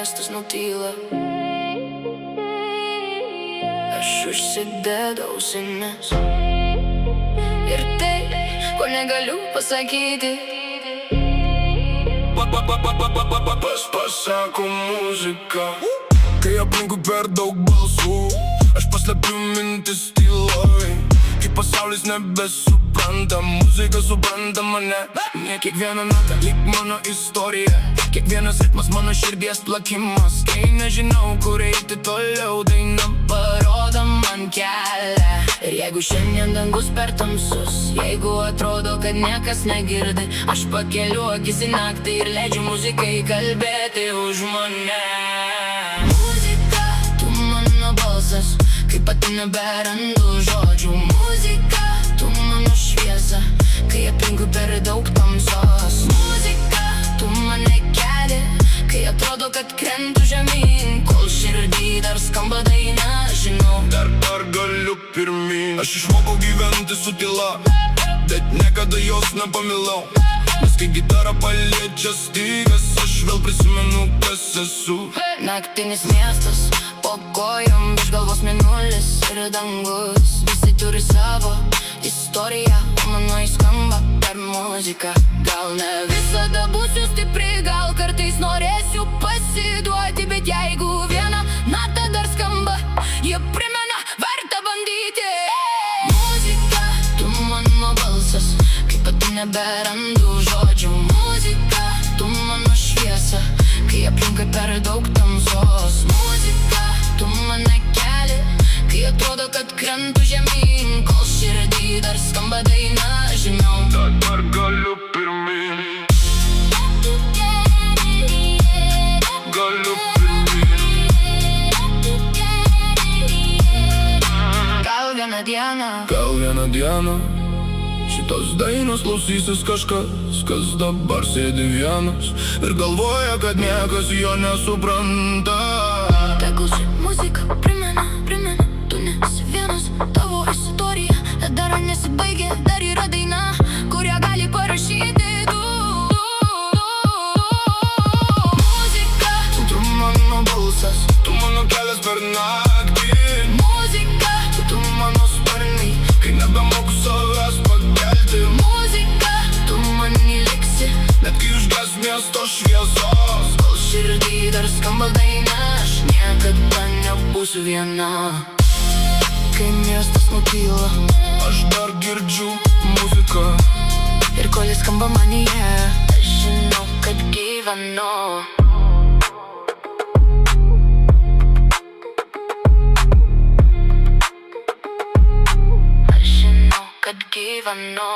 miestas nutyla. Aš užsidedau ausines ir tai, ko negaliu pasakyti. Pasako muzika, kai aplinkui per daug balsų, aš paslepiu mintis tyloj. Kai pasaulis nebesupranta, muzika supranta mane. Ne kiekviena nata lyg mano istorija, kiekvienas ritmas mano širdies plakimas. Kai nežinau, kur eiti toliau, daina parodo man kelią. Ir jeigu šiandien dangus per tamsus, jeigu atrodo, kad niekas negirdi, aš pakeliu akis į naktį ir leidžiu muzikai kalbėti už mane. Muzika, tu mano balsas, kai pati neberandu žodžių. Muzika, tu mano šviesa, kai aplinkui per daug tamsos. Muzika, tu mane keli, kai atrodo, kad krentu žemyn. Kol širdį dar skamba daina, žinau, dar galiu pirmyn. Aš išmokau gyventi su tyla, bet niekada jos nepamilau. Nes kai gitara paliečia stygas, aš vėl prisimenu, kas esu. Naktinis miestas, po kojom virš galvos mėnulis ir dangus. Visi turi savo istoriją, o mano įskamba per muziką. Gal ne visada būsiu stipri, gal kartais norėsiu pasiduoti, bet jeigu viena nata dar skamba, jie primena, verta bandyti. Muzika, tu mano balsas, kai pati neberandu žodžių. Muzika, tu mano šviesa, kai aplinkai per daug tamsos. Muzika, tu mane keli, kai atrodo, kad krentu žemyn. Kol širdį dar skamba daina, žinau, dar galiu pirmyn. Galiu pirmyn. Gal vieną dieną Šitos dainos klausysis kažkas, kas dabar sėdi vienas ir galvoja, kad niekas jo nesupranta. Tegul ši muzika primena, tu nesi vienas, tavo istorija dar nesibaigė, dar yra daina, kurią gali parašyti tu. Muzika, tu mano balsas, tu mano kelias per naktį. Muzika, tu mano sparnai, kai nebemoku savęs pakelti. Muzika, tu mani liksi, net kai užges miesto šviesos. kol širdį dar skamba daina, aš niekada nebūsiu viena. Kai miestas nutyla, aš dar girdžiu muziką. ir kol jis skamba manyje, aš žinau, kad gyvenu. Aš žinau, kad gyvenu.